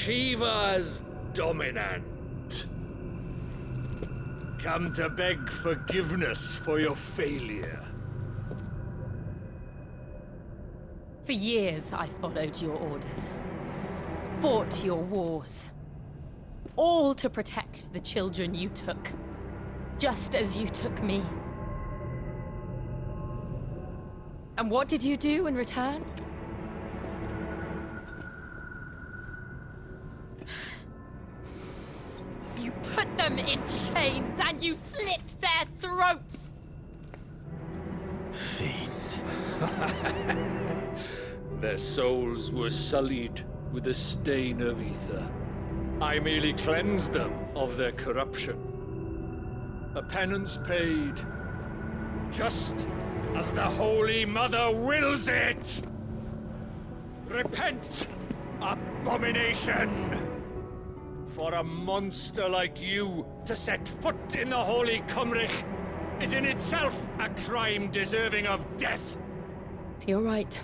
Shiva's dominant. Come to beg forgiveness for your failure. For years I followed your orders. Fought your wars. All to protect the children you took. Just as you took me. And what did you do in return? You put them in chains and you slit their throats! Fiend. Their souls were sullied with a stain of ether. I merely cleansed them of their corruption. A penance paid, just as the Holy Mother wills it! Repent, abomination! For a monster like you to set foot in the Holy Cymric is in itself a crime deserving of death. You're right.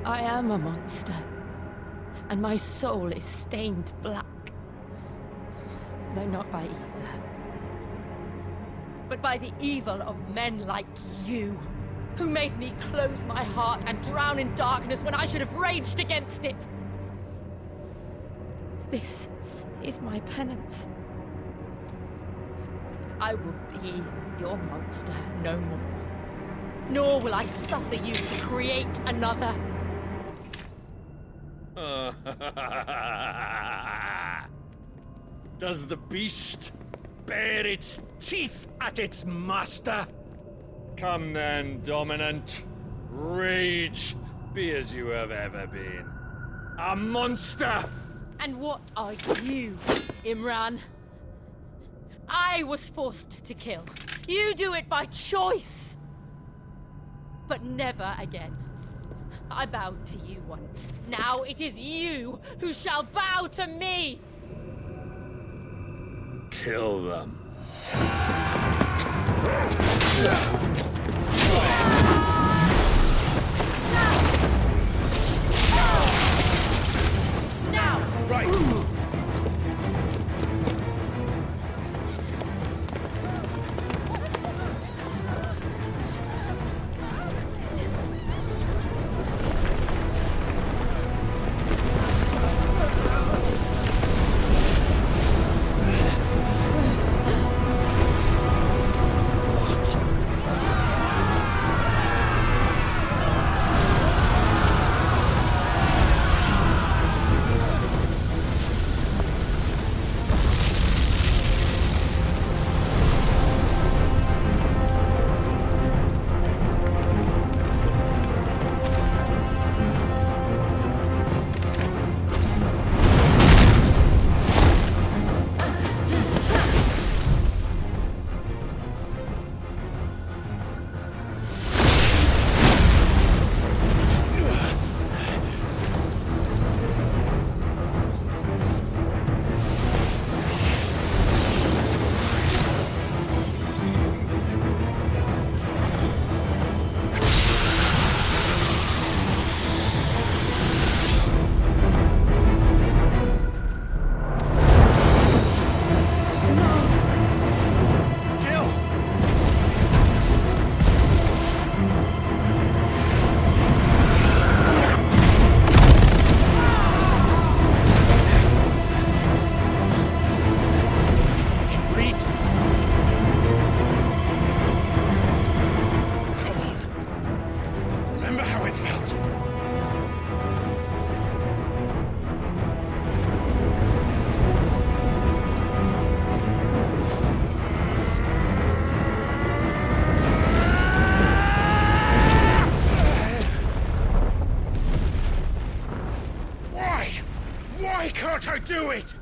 I am a monster. And my soul is stained black. Though not by ether. But by the evil of men like you, who made me close my heart and drown in darkness when I should have raged against it. This is my penance. I will be your monster no more. Nor will I suffer you to create another. Does the beast bare its teeth at its master? Come then, dominant. Rage, be as you have ever been. A monster! And what are you, Imran? I was forced to kill. You do it by choice. But never again. I bowed to you once. Now it is you who shall bow to me! Kill them. Now! Right! do it!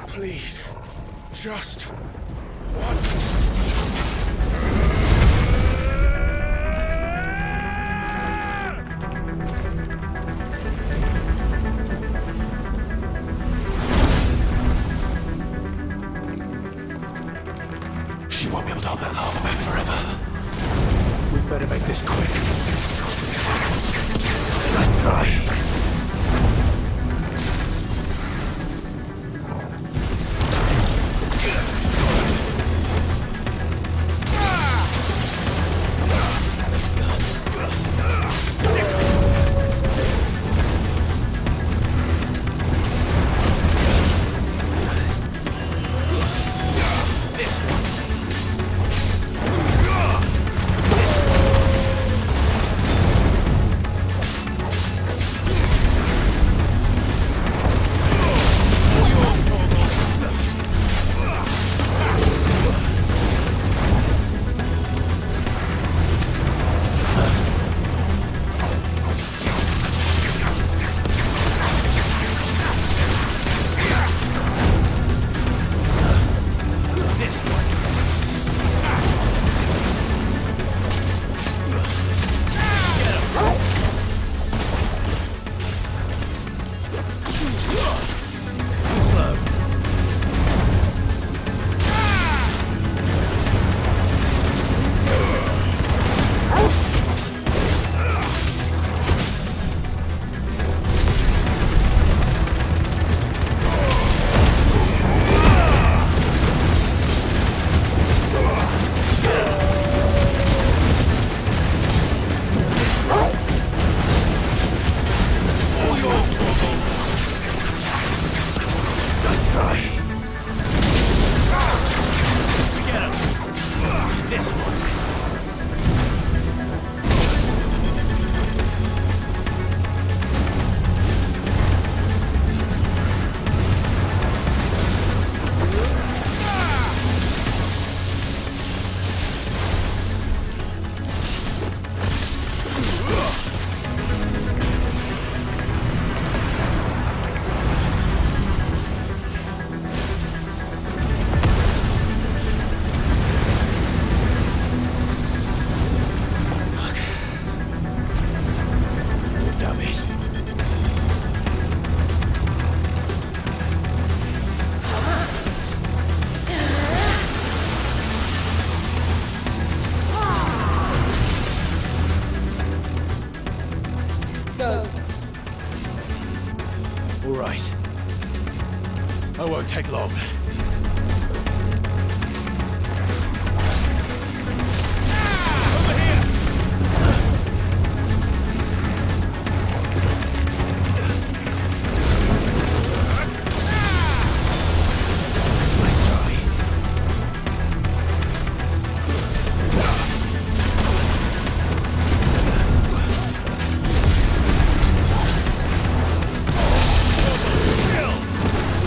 Please, just once. She won't be able to hold that lava back forever. We better make this quick. Let's try. All right. I won't take long.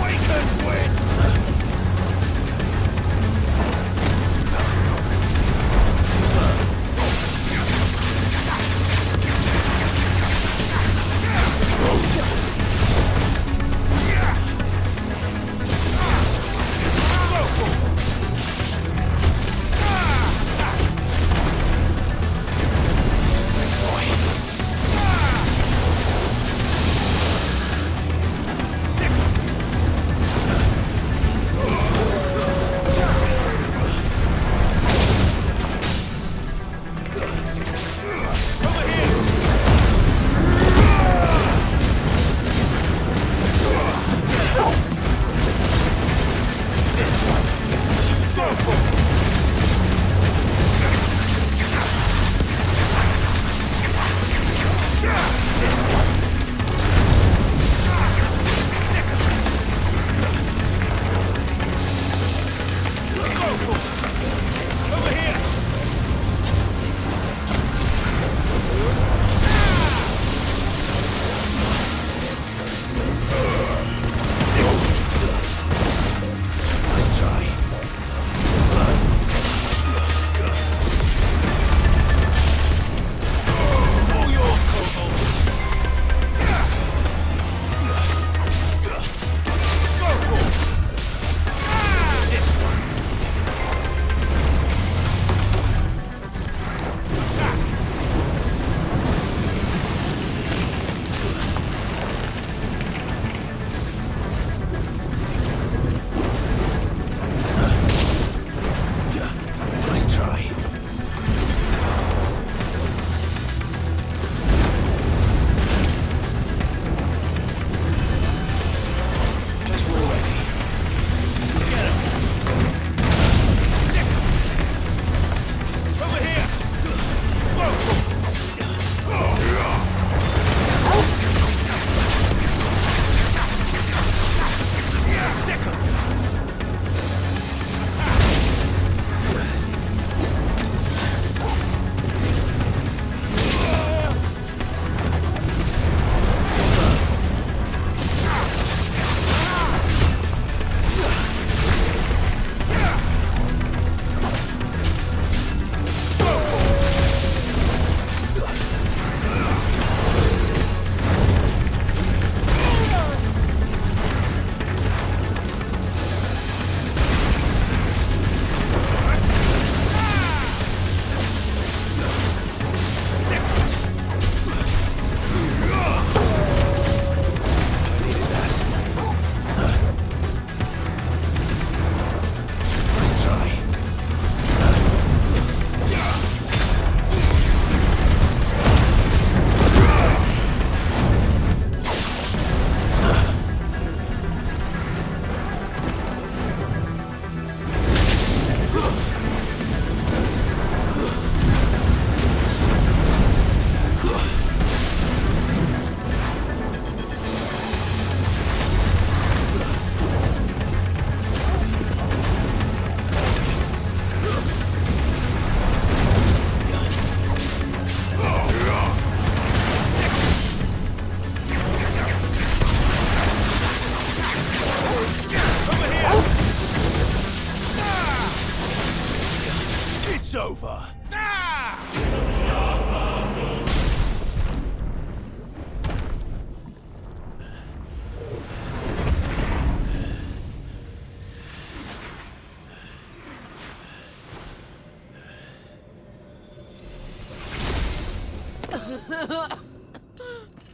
Wake and win!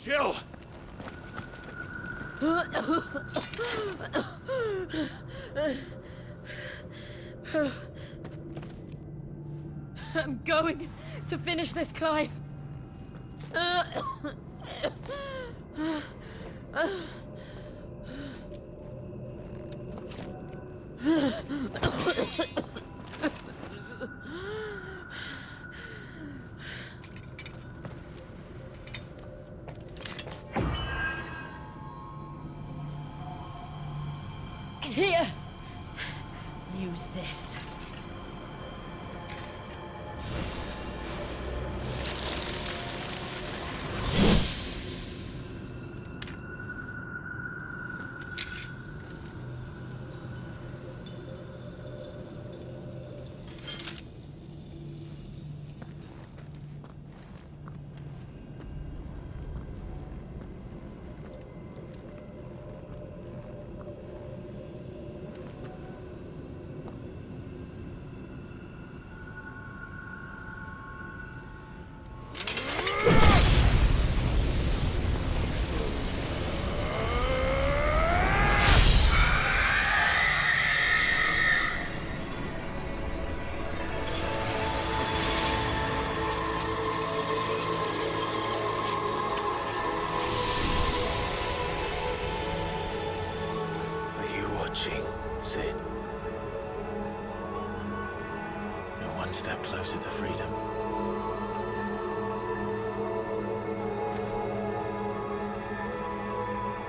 Jill! I'm going to finish this, Clive. Here! Use this. Sid. You're one step closer to freedom.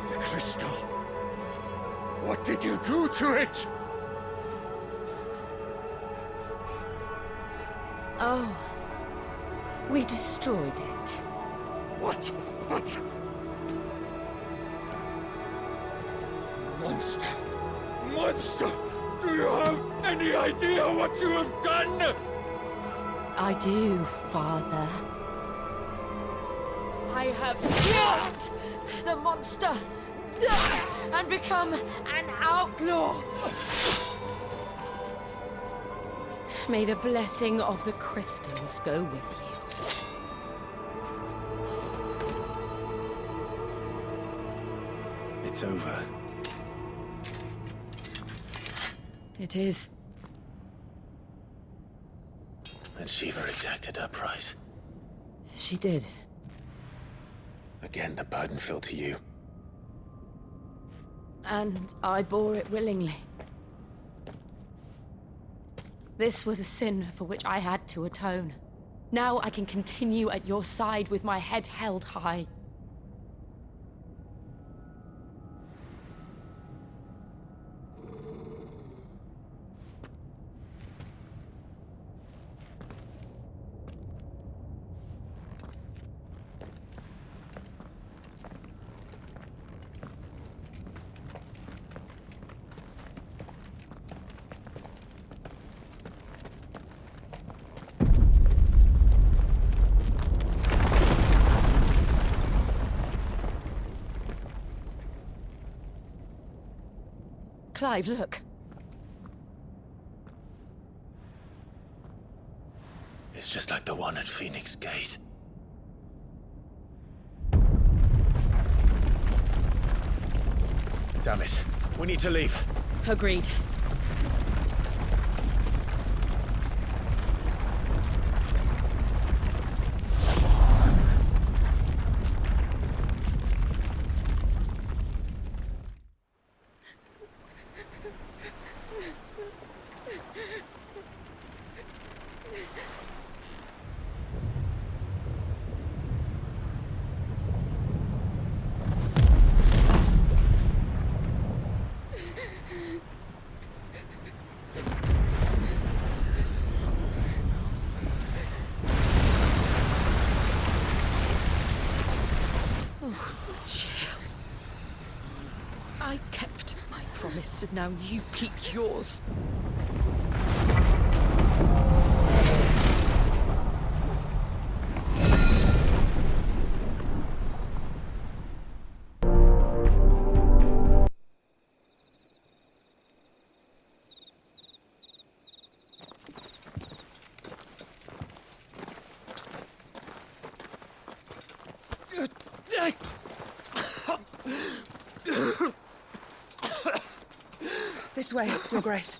The crystal. What did you do to it? Oh. We destroyed it. What? But... Monster! Monster! Do you have any idea what you have done? I do, Father. I have killed the monster and become an outlaw. May the blessing of the crystals go with you. It's over. It is. And Shiva exacted her price. She did. Again, the burden fell to you. And I bore it willingly. This was a sin for which I had to atone. Now I can continue at your side with my head held high. Clive, look. It's just like the one at Phoenix Gate. Damn it. We need to leave. Agreed. I kept my promise, and now you keep yours. This way, Your Grace.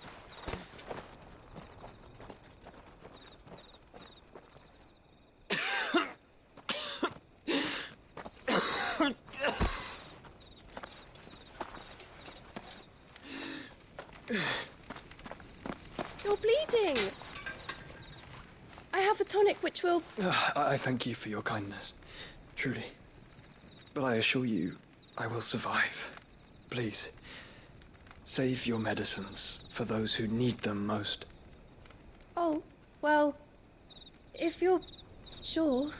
You're bleeding. I have a tonic which will... I thank you for your kindness, truly. But I assure you, I will survive. Please, save your medicines for those who need them most. Oh, well, if you're sure.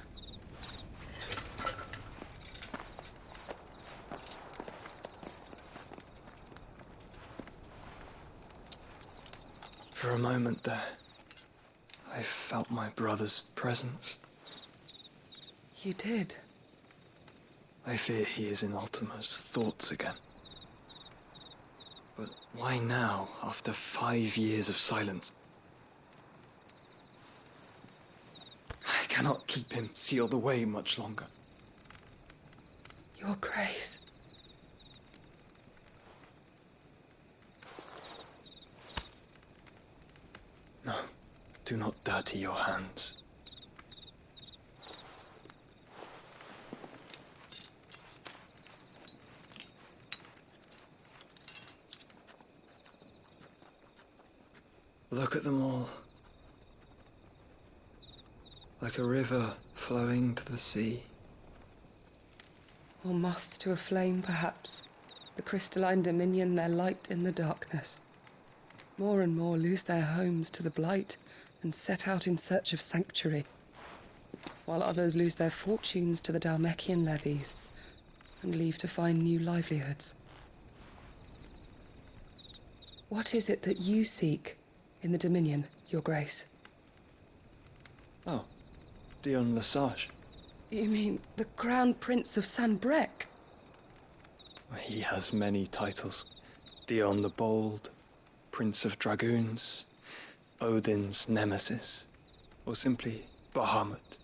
For a moment there, I felt my brother's presence. You did. I fear he is in Ultima's thoughts again. But why now, after 5 years of silence? I cannot keep him sealed away much longer. Your Grace. No, do not dirty your hands. Look at them all. Like a river flowing to the sea. Or moths to a flame, perhaps. The crystalline dominion their light in the darkness. More and more lose their homes to the blight and set out in search of sanctuary, while others lose their fortunes to the Dhalmekian levies and leave to find new livelihoods. What is it that you seek in the Dominion, Your Grace? Oh, Dion Lesage. You mean the Crown Prince of Sanbrec? He has many titles. Dion the Bold, Prince of Dragoons, Odin's Nemesis, or simply Bahamut.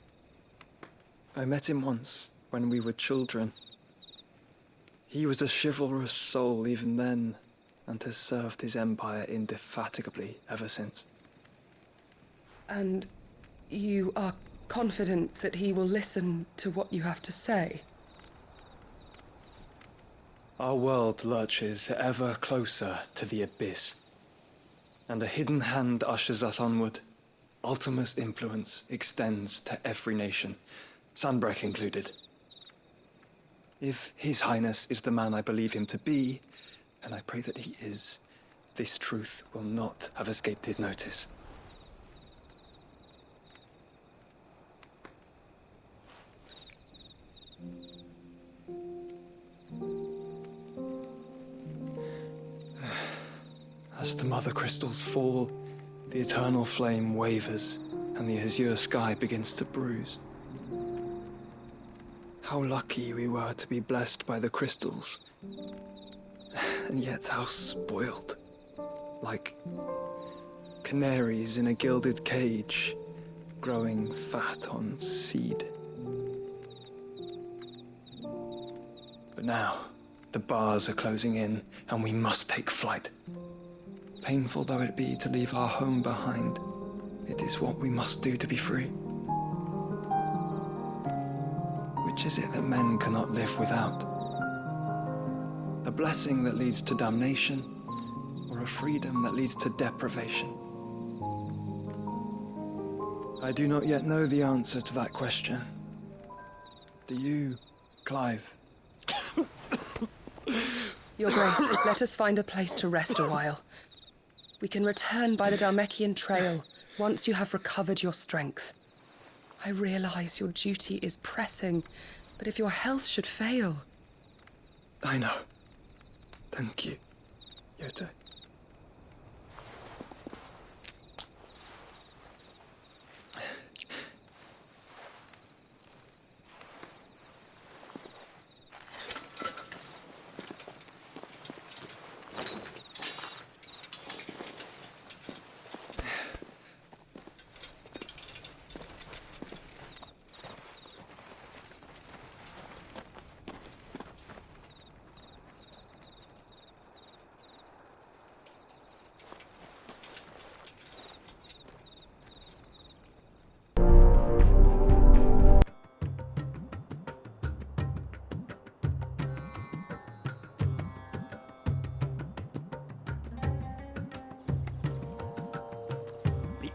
I met him once, when we were children. He was a chivalrous soul even then, and has served his empire indefatigably ever since. And you are confident that he will listen to what you have to say? Our world lurches ever closer to the abyss, and a hidden hand ushers us onward. Ultima's influence extends to every nation, Sanbrec included. If His Highness is the man I believe him to be, and I pray that he is, this truth will not have escaped his notice. As the mother crystals fall, the eternal flame wavers, and the azure sky begins to bruise. How lucky we were to be blessed by the crystals. And yet how spoiled. Like canaries in a gilded cage, growing fat on seed. But now, the bars are closing in, and we must take flight. Painful though it be to leave our home behind, it is what we must do to be free. Which is it that men cannot live without? A blessing that leads to damnation, or a freedom that leads to deprivation? I do not yet know the answer to that question. Do you, Clive? Your Grace, let us find a place to rest a while. We can return by the Dhalmekian trail once you have recovered your strength. I realize your duty is pressing, but if your health should fail... I know. Thank you, Yote.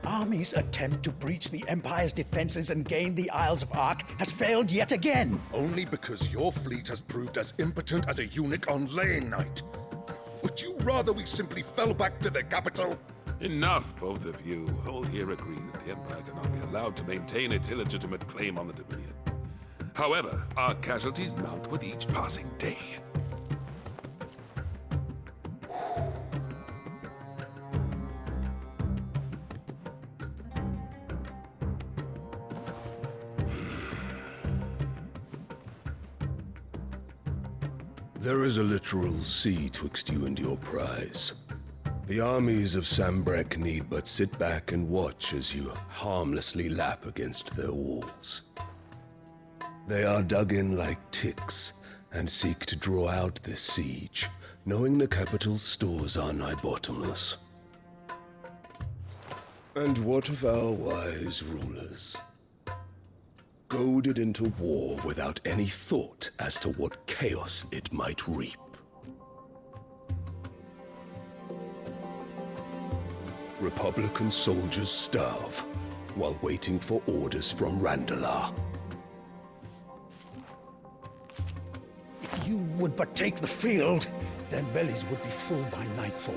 army's attempt to breach the Empire's defenses and gain the Isles of Ark has failed yet again. Only because your fleet has proved as impotent as a eunuch on laying night. Would you rather we simply fell back to the capital? Enough, both of you. All here agree that the Empire cannot be allowed to maintain its illegitimate claim on the Dominion. However, our casualties mount with each passing day. There is a literal sea twixt you and your prize. The armies of Sambrek need but sit back and watch as you harmlessly lap against their walls. They are dug in like ticks and seek to draw out this siege, knowing the capital's stores are nigh bottomless. And what of our wise rulers? Goaded into war without any thought as to what chaos it might reap. Republican soldiers starve while waiting for orders from Randalar. If you would but take the field, their bellies would be full by nightfall.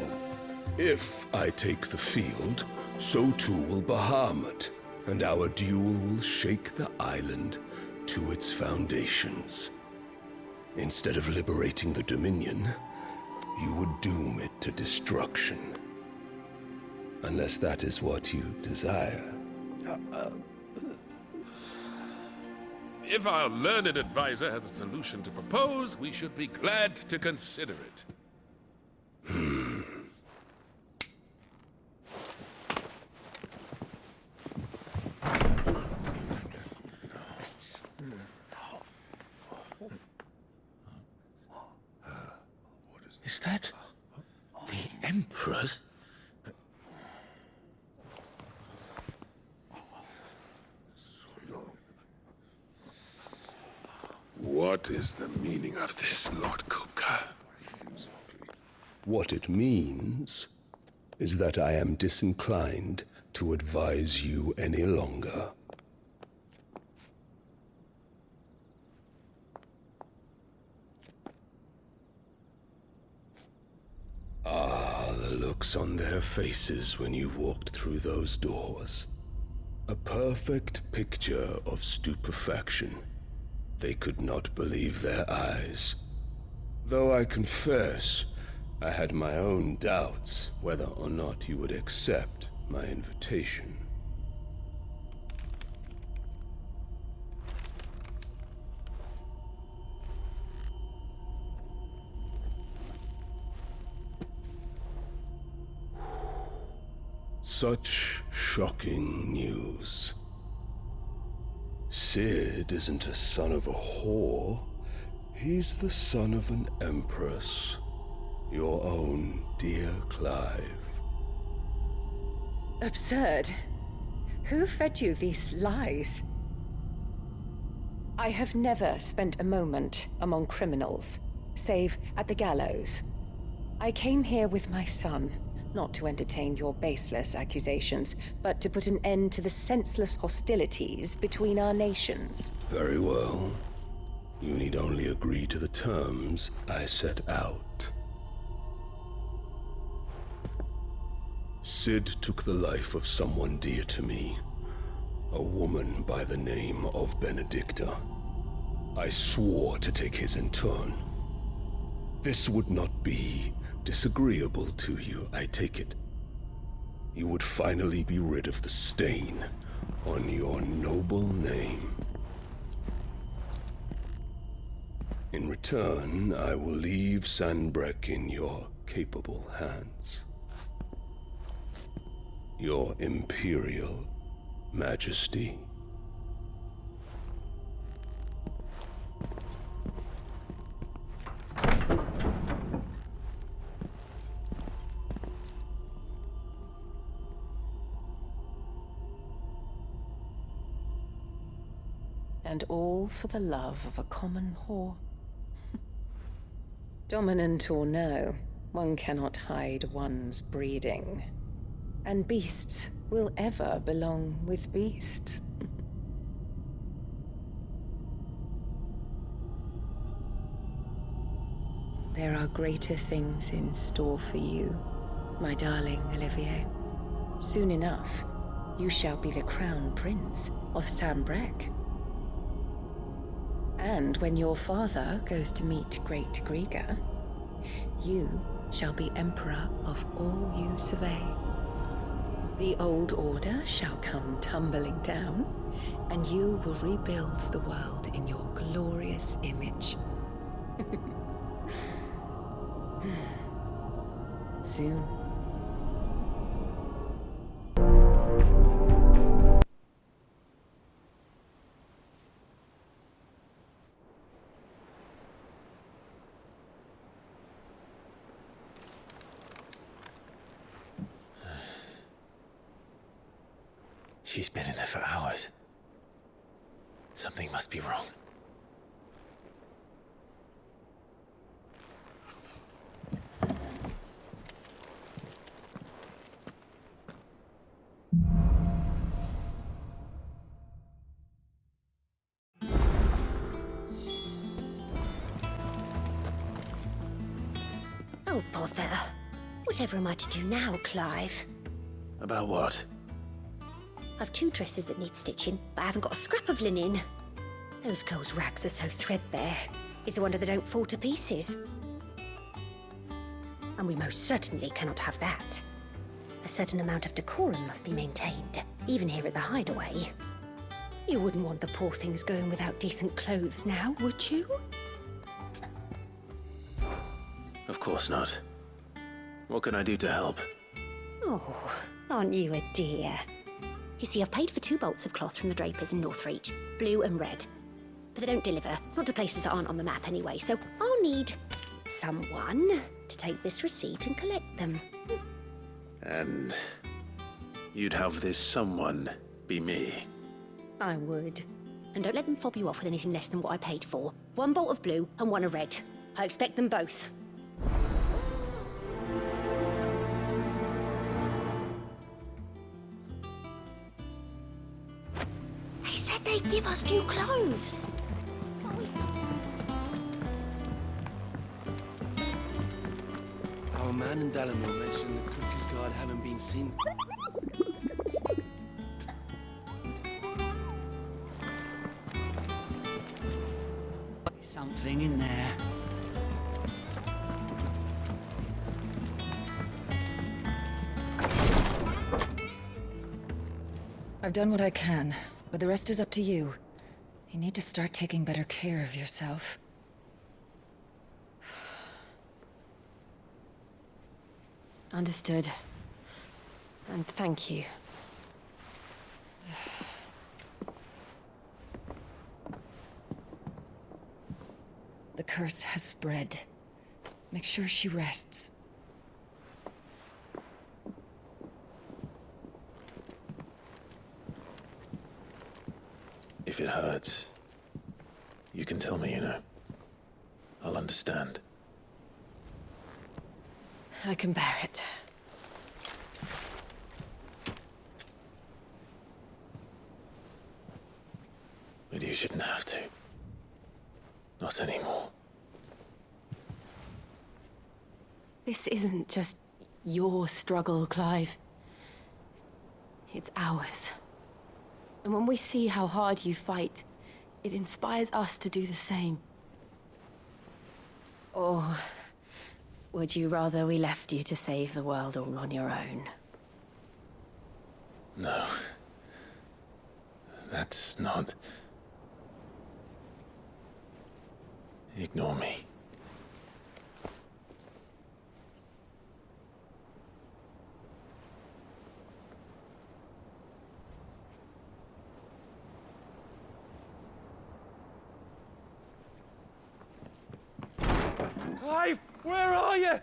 If I take the field, so too will Bahamut, and our duel will shake the island to its foundations. Instead of liberating the Dominion, you would doom it to destruction. Unless that is what you desire. If our learned advisor has a solution to propose, we should be glad to consider it. Is that the Emperor's? What is the meaning of this, Lord Kupka? What it means is that I am disinclined to advise you any longer. Ah, the looks on their faces when you walked through those doors. A perfect picture of stupefaction. They could not believe their eyes. Though I confess, I had my own doubts whether or not you would accept my invitation. Such shocking news. Sid isn't a son of a whore. He's the son of an empress. Your own dear Clive. Absurd. Who fed you these lies? I have never spent a moment among criminals, save at the gallows. I came here with my son, not to entertain your baseless accusations, but to put an end to the senseless hostilities between our nations. Very well. You need only agree to the terms I set out. Sid took the life of someone dear to me, a woman by the name of Benedicta. I swore to take his in turn. This would not be disagreeable to you, I take it. You would finally be rid of the stain on your noble name. In return, I will leave Sanbrek in your capable hands. Your Imperial Majesty. And all for the love of a common whore. Dominant or no, one cannot hide one's breeding. And beasts will ever belong with beasts. There are greater things in store for you, my darling Olivier. Soon enough, you shall be the crown prince of Sambrec. And when your father goes to meet Great Grieger, you shall be emperor of all you survey. The old order shall come tumbling down, and you will rebuild the world in your glorious image. Soon. She's been in there for hours. Something must be wrong. Oh, bother. Whatever am I to do now, Clive? About what? I've 2 dresses that need stitching, but I haven't got a scrap of linen. Those girls' rags are so threadbare. It's a wonder they don't fall to pieces. And we most certainly cannot have that. A certain amount of decorum must be maintained, even here at the Hideaway. You wouldn't want the poor things going without decent clothes now, would you? Of course not. What can I do to help? Oh, aren't you a dear? You see, I've paid for 2 bolts of cloth from the drapers in Northreach, blue and red. But they don't deliver, not to places that aren't on the map anyway, so I'll need someone to take this receipt and collect them. And you'd have this someone be me? I would. And don't let them fob you off with anything less than what I paid for. 1 bolt of blue and 1 of red. I expect them both. They said they'd give us new clothes. Our man in Dalamore mentioned the Cookie's Guard haven't been seen. Something in there. I've done what I can, but the rest is up to you. You need to start taking better care of yourself. Understood. And thank you. The curse has spread. Make sure she rests. If it hurts, you can tell me, you know. I'll understand. I can bear it. But you shouldn't have to. Not anymore. This isn't just your struggle, Clive. It's ours. And when we see how hard you fight, it inspires us to do the same. Or would you rather we left you to save the world all on your own? No. That's not... Ignore me. Clive, where are you?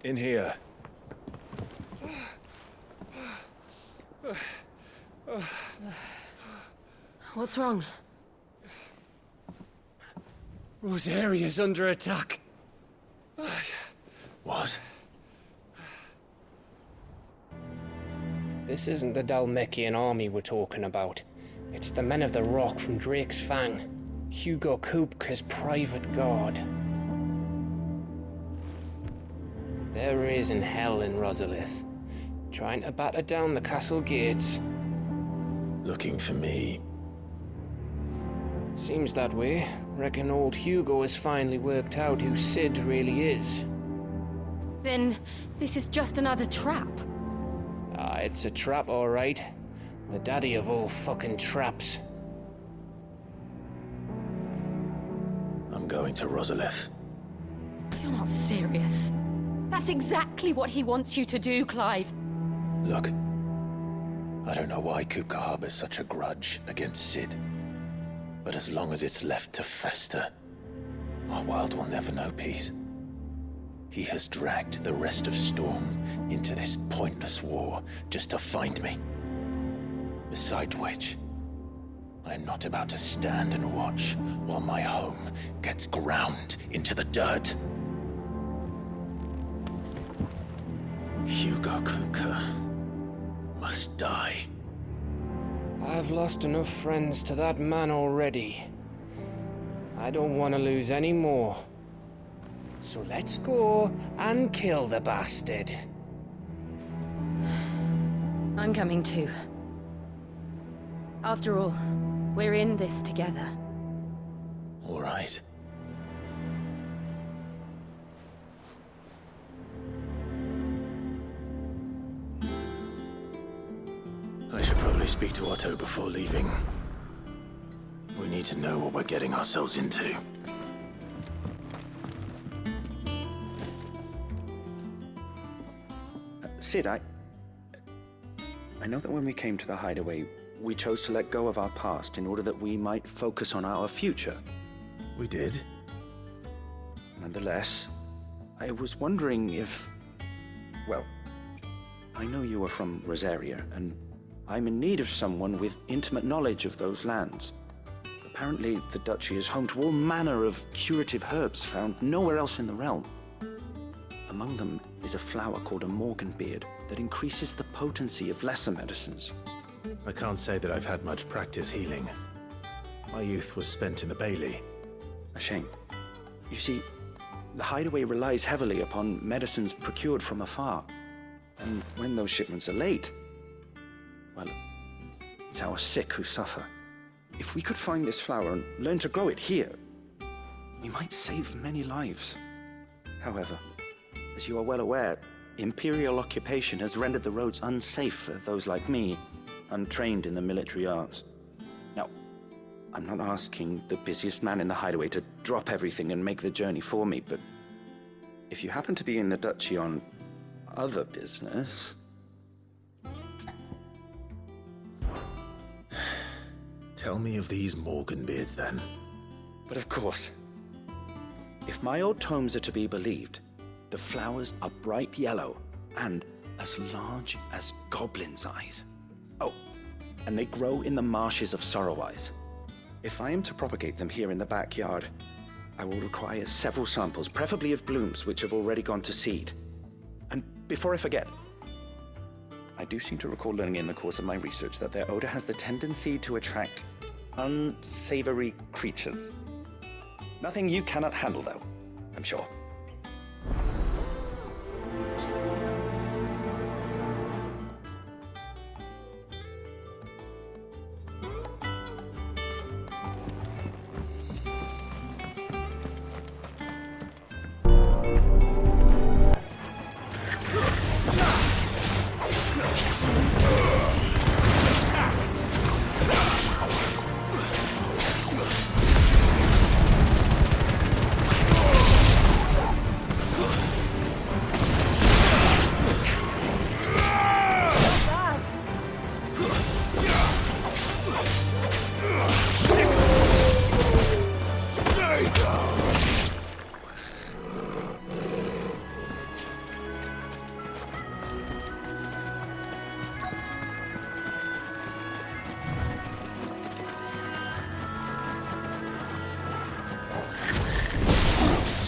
In here. What's wrong? Rosaria's under attack. What? This isn't the Dalmekian army we're talking about. It's the men of the Rock from Drake's Fang. Hugo Kupka's private guard. They're raising hell in Rosalith, trying to batter down the castle gates. Looking for me? Seems that way. Reckon old Hugo has finally worked out who Sid really is. Then this is just another trap. Ah, it's a trap, all right. The daddy of all fucking traps. I'm going to Rosalith. You're not serious. That's exactly what he wants you to do, Clive. Look, I don't know why Kupka harbors such a grudge against Sid. But as long as it's left to fester, our world will never know peace. He has dragged the rest of Storm into this pointless war just to find me. Besides which, I am not about to stand and watch while my home gets ground into the dirt. Hugo Kupka must die. I've lost enough friends to that man already. I don't want to lose any more. So let's go and kill the bastard. I'm coming too. After all, we're in this together. All right. I should probably speak to Otto before leaving. We need to know what we're getting ourselves into. Sid, I know that when we came to the hideaway, we chose to let go of our past in order that we might focus on our future. We did. Nonetheless, I was wondering if... Well, I know you are from Rosaria, and I'm in need of someone with intimate knowledge of those lands. Apparently, the duchy is home to all manner of curative herbs found nowhere else in the realm. Among them is a flower called a morganbeard that increases the potency of lesser medicines. I can't say that I've had much practice healing. My youth was spent in the Bailey. A shame. You see, the hideaway relies heavily upon medicines procured from afar. And when those shipments are late, well, it's our sick who suffer. If we could find this flower and learn to grow it here, we might save many lives. However, as you are well aware, Imperial occupation has rendered the roads unsafe for those like me, untrained in the military arts. Now, I'm not asking the busiest man in the hideaway to drop everything and make the journey for me, but if you happen to be in the duchy on other business... Tell me of these morganbeards, then. But of course, if my old tomes are to be believed, the flowers are bright yellow and as large as goblins' eyes. Oh, and they grow in the marshes of Sorrowise. If I am to propagate them here in the backyard, I will require several samples, preferably of blooms which have already gone to seed. And before I forget, I do seem to recall learning in the course of my research that their odor has the tendency to attract unsavory creatures. Nothing you cannot handle, though, I'm sure.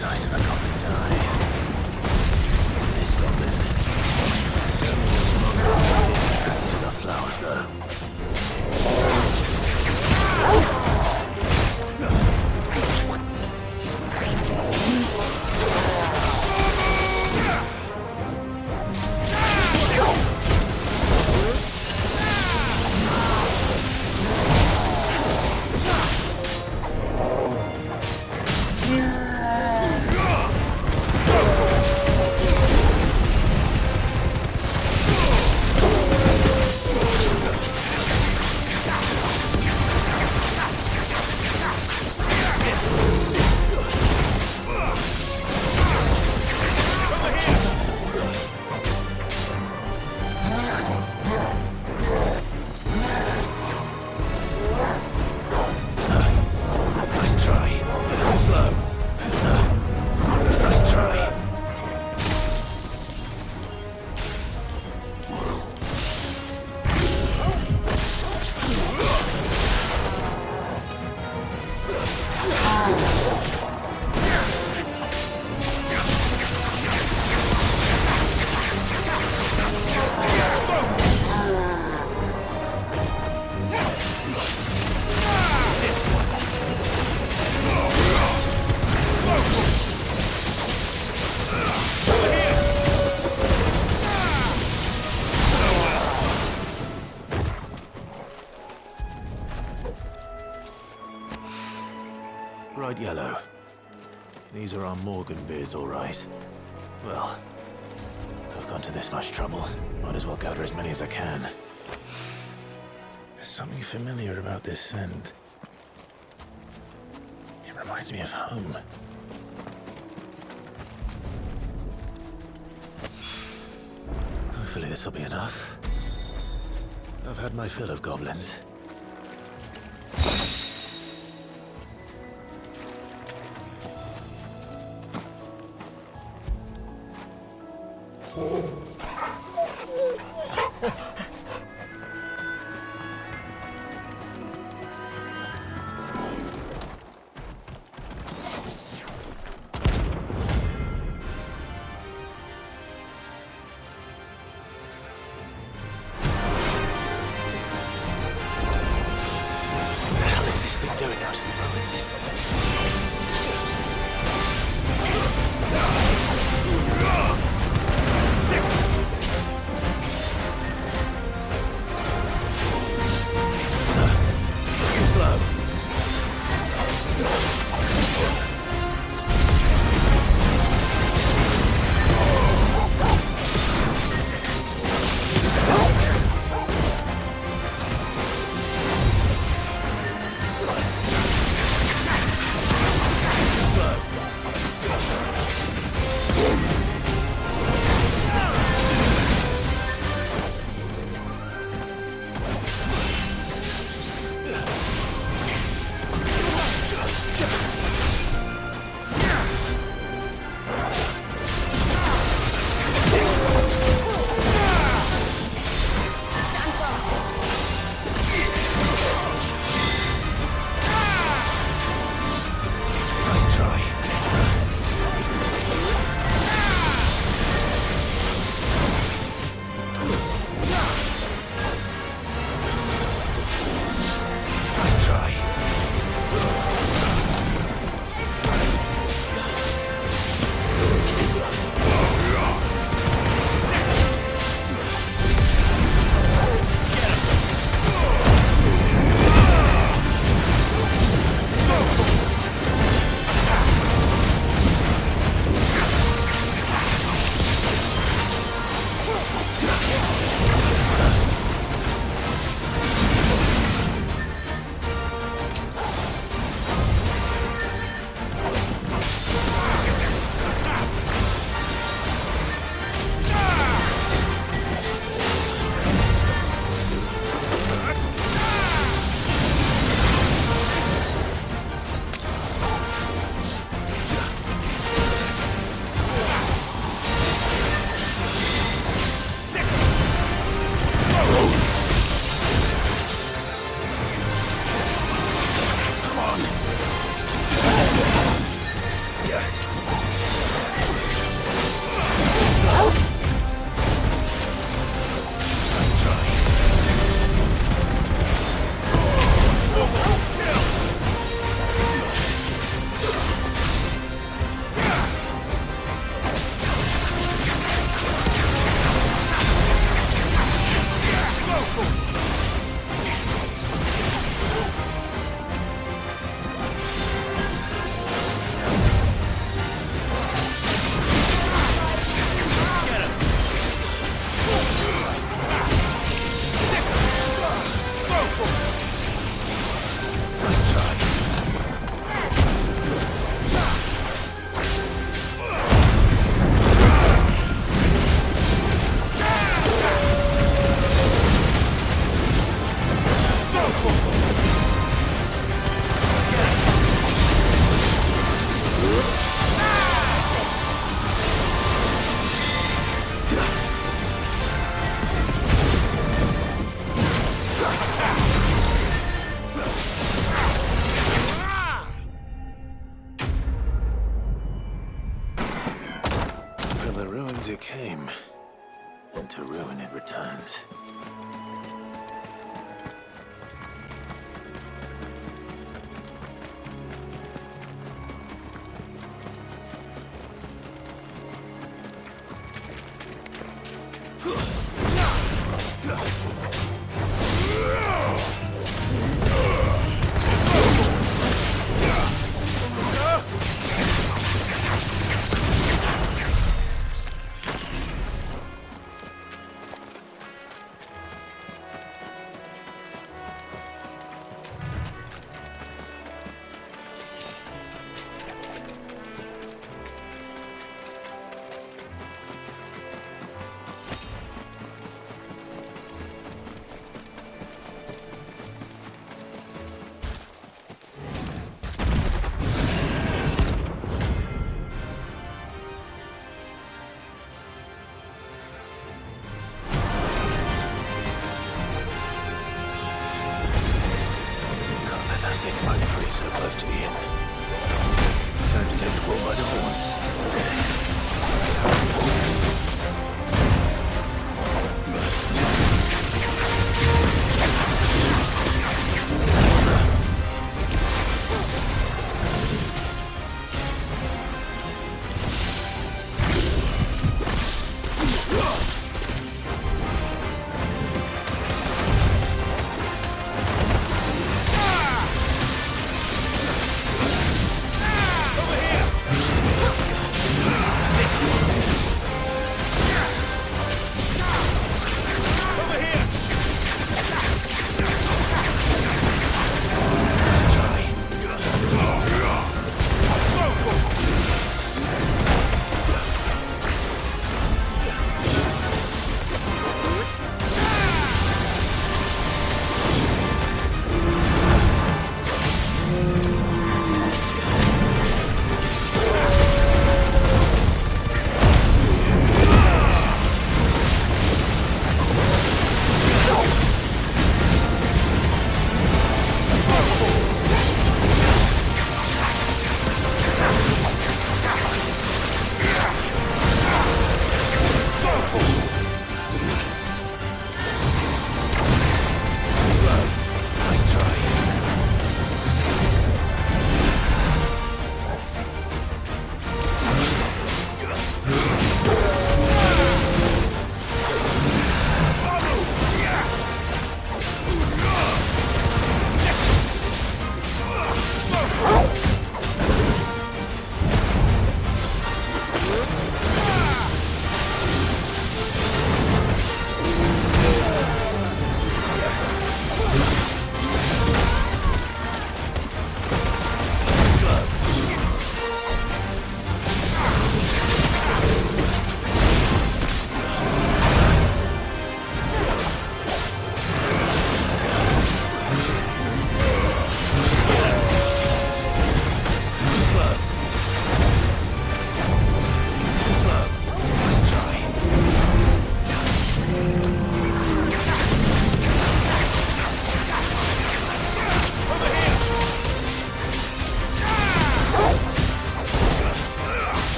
Size of a goblin's eye. This goblin certainly doesn't look attractive. flowers, though. Bright yellow. These are our Morgan beards, all right. Well, I've gone to this much trouble. Might as well gather as many as I can. There's something familiar about this scent. It reminds me of home. Hopefully this will be enough. I've had my fill of goblins. the ruins it came, and to ruin it returns.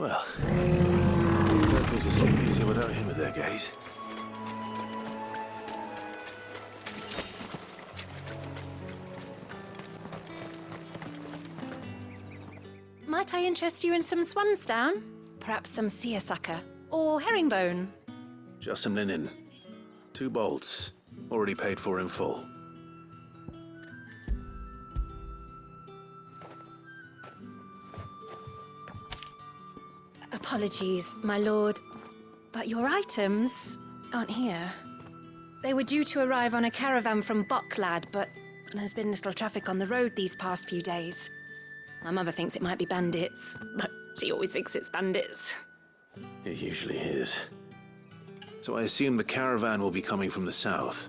Well, that goes to sleep easier without him at their gate. Might I interest you in some swansdown? Perhaps some seersucker or herringbone? Just some linen. 2 bolts. Already paid for in full. Apologies, my lord, but your items aren't here. They were due to arrive on a caravan from Bucklad, but there's been little traffic on the road these past few days. My mother thinks it might be bandits, but she always thinks it's bandits. It usually is. So I assume the caravan will be coming from the south.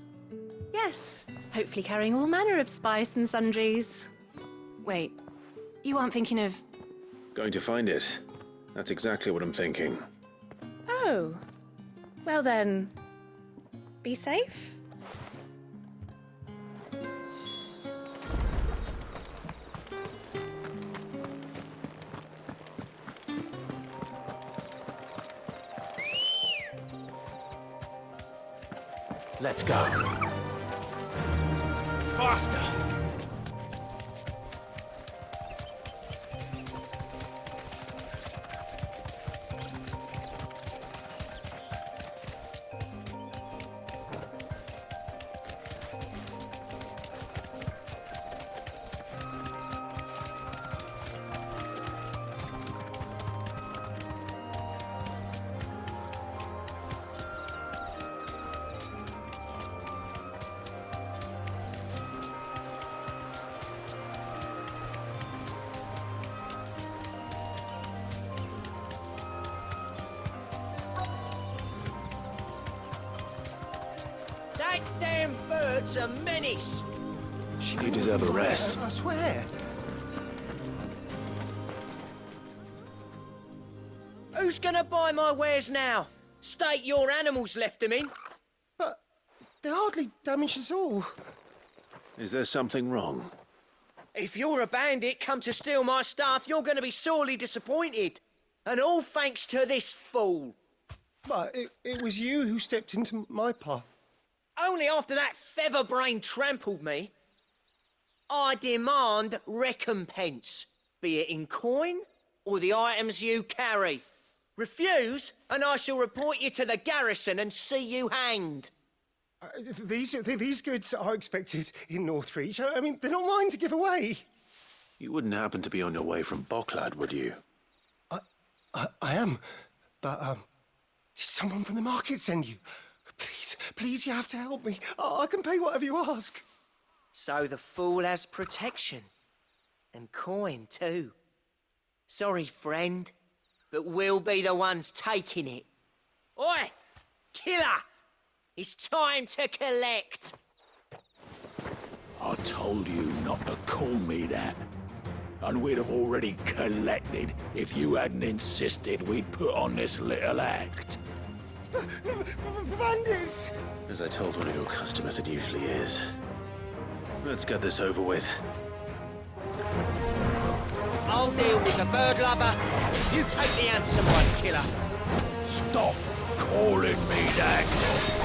Yes, hopefully carrying all manner of spice and sundries. Wait, you aren't thinking of... Going to find it. That's exactly what I'm thinking. Oh, well then, be safe. Let's go. Faster! That damn bird's a menace! You deserve a rest. I swear. Who's gonna buy my wares now? State your animals left them in. But they're hardly damaged at all. Is there something wrong? If you're a bandit come to steal my stuff, you're gonna be sorely disappointed. And all thanks to this fool. But it was you who stepped into my path. Only after that featherbrain trampled me. I demand recompense, be it in coin or the items you carry. Refuse, and I shall report you to the garrison and see you hanged. These goods are expected in Northreach. I mean, they're not mine to give away. You wouldn't happen to be on your way from Bucklad, would you? I am, but did someone from the market send you? Please, you have to help me. I can pay whatever you ask. So the fool has protection. And coin, too. Sorry, friend, but we'll be the ones taking it. Oi! Killer! It's time to collect! I told you not to call me that. And we'd have already collected if you hadn't insisted we'd put on this little act. Bandits! As I told one of your customers, it usually is. Let's get this over with. I'll deal with the bird lover. You take the handsome one, killer. Stop calling me that.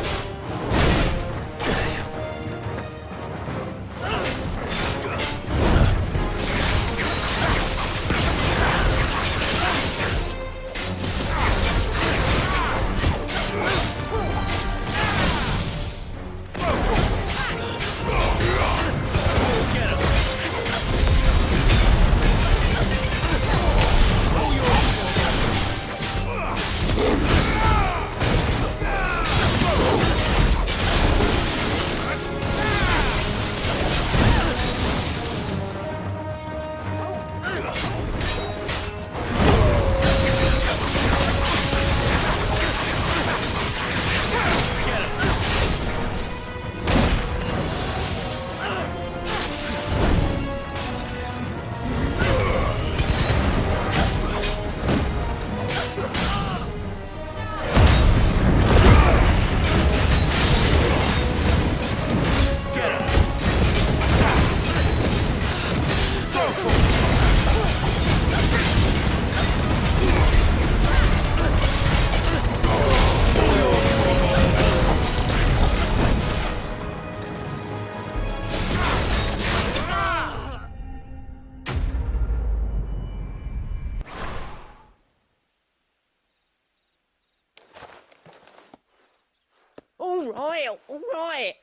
All right.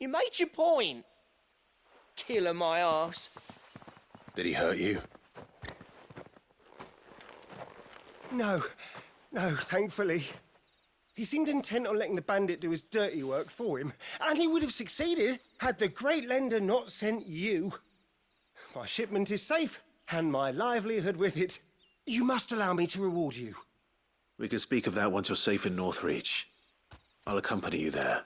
You made your point. Killer my ass. Did he hurt you? No, thankfully. He seemed intent on letting the bandit do his dirty work for him, and he would have succeeded had the great lender not sent you. My shipment is safe, and my livelihood with it. You must allow me to reward you. We can speak of that once you're safe in Northreach. I'll accompany you there.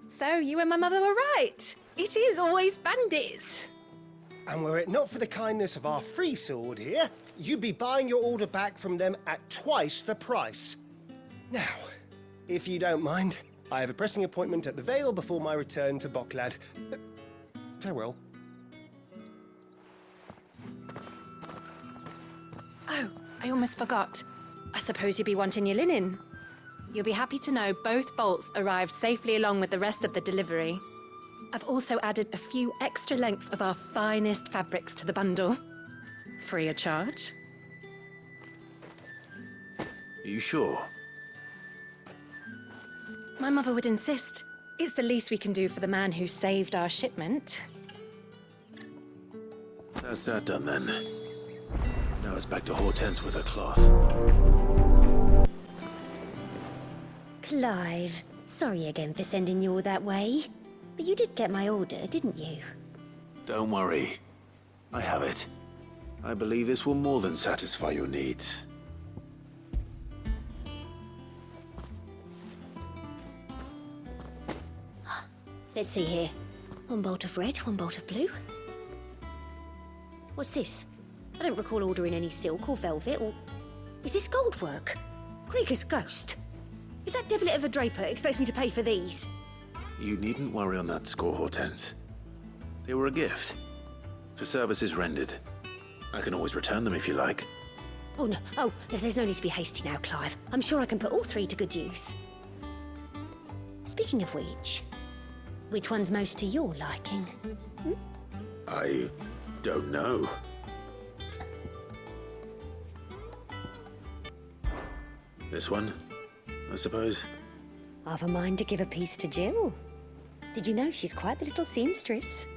So, you and my mother were right. It is always bandits. And were it not for the kindness of our free sword here, you'd be buying your order back from them at twice the price. Now, if you don't mind, I have a pressing appointment at the Vale before my return to Bocklad. Farewell. Oh, I almost forgot. I suppose you'll be wanting your linen. You'll be happy to know both bolts arrived safely along with the rest of the delivery. I've also added a few extra lengths of our finest fabrics to the bundle. Free of charge. Are you sure? My mother would insist. It's the least we can do for the man who saved our shipment. That's that done then. Now it's back to Hortense with her cloth. Clive, sorry again for sending you all that way. But you did get my order, didn't you? Don't worry. I have it. I believe this will more than satisfy your needs. Let's see here. One bolt of red, one bolt of blue. What's this? I don't recall ordering any silk or velvet or... Is this gold work? Krieger's ghost. If that devilit of a draper expects me to pay for these... You needn't worry on that score, Hortense. They were a gift. For services rendered. I can always return them if you like. Oh, no. Oh, there's no need to be hasty now, Clive. I'm sure I can put all three to good use. Speaking of which one's most to your liking? I don't know. This one, I suppose. I've a mind to give a piece to Jill. Did you know she's quite the little seamstress?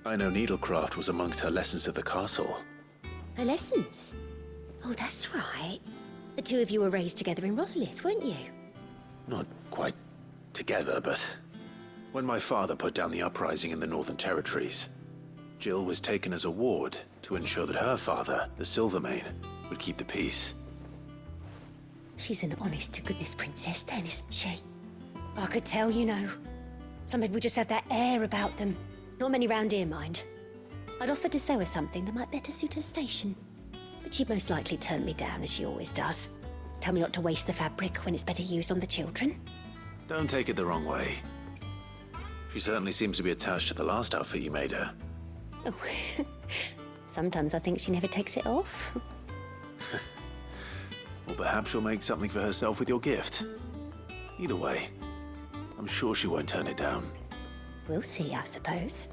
I know needlecraft was amongst her lessons at the castle. Her lessons? Oh, that's right. The two of you were raised together in Rosalith, weren't you? Not quite together, but... When my father put down the uprising in the Northern Territories, Jill was taken as a ward to ensure that her father, the Silvermane, would keep the peace. She's an honest-to-goodness princess then, isn't she? I could tell, you know. Some people just have that air about them. Not many round here, mind. I'd offered to sew her something that might better suit her station. But she'd most likely turn me down, as she always does. Tell me not to waste the fabric when it's better used on the children. Don't take it the wrong way. She certainly seems to be attached to the last outfit you made her. Oh, sometimes I think she never takes it off. Or perhaps she'll make something for herself with your gift. Either way, I'm sure she won't turn it down. We'll see, I suppose.